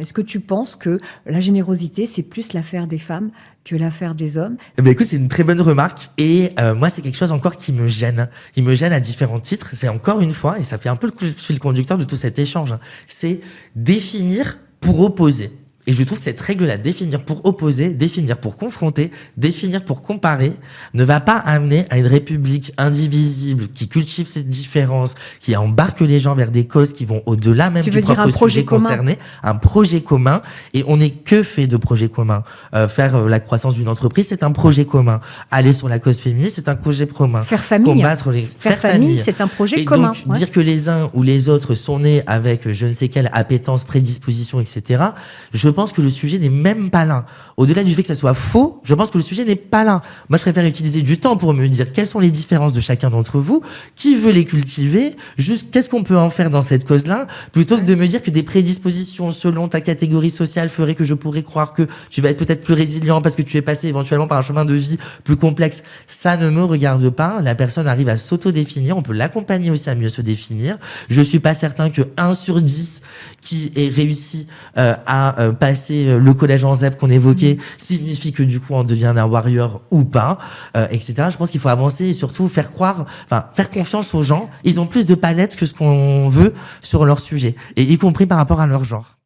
Est-ce que tu penses que la générosité, c'est plus l'affaire des femmes que l'affaire des hommes? Eh ben écoute, c'est une très bonne remarque et moi c'est quelque chose encore qui me gêne. Il me gêne à différents titres. C'est encore une fois, et ça fait un peu le fil conducteur de tout cet échange, hein, c'est définir pour opposer. Et je trouve que cette règle-là, définir pour opposer, définir pour confronter, définir pour comparer, ne va pas amener à une république indivisible qui cultive cette différence, qui embarque les gens vers des causes qui vont au-delà même Tu du veux dire propre un projet sujet commun? concerné, un projet commun. Et on n'est que fait de projets communs. Faire la croissance d'une entreprise, c'est un projet commun. Aller sur la cause féministe, c'est un projet commun. Faire famille. Combattre les Faire famille, c'est un projet et commun. donc, dire que les uns ou les autres sont nés avec je ne sais quelle appétence, prédisposition, etc. Je pense que le sujet n'est même pas là. Au-delà du fait que ça soit faux, je pense que le sujet n'est pas là. Moi, je préfère utiliser du temps pour me dire quelles sont les différences de chacun d'entre vous, qui veut les cultiver, juste qu'est-ce qu'on peut en faire dans cette cause-là, plutôt que de me dire que des prédispositions selon ta catégorie sociale feraient que je pourrais croire que tu vas être peut-être plus résilient parce que tu es passé éventuellement par un chemin de vie plus complexe. Ça ne me regarde pas. La personne arrive à s'auto-définir. On peut l'accompagner aussi à mieux se définir. Je suis pas certain que 1 sur 10 qui ait réussi à passer le collège en ZEP qu'on évoquait signifie que du coup on devient un warrior ou pas, etc. Je pense qu'il faut avancer et surtout faire confiance aux gens. Ils ont plus de palettes que ce qu'on veut sur leur sujet, et y compris par rapport à leur genre.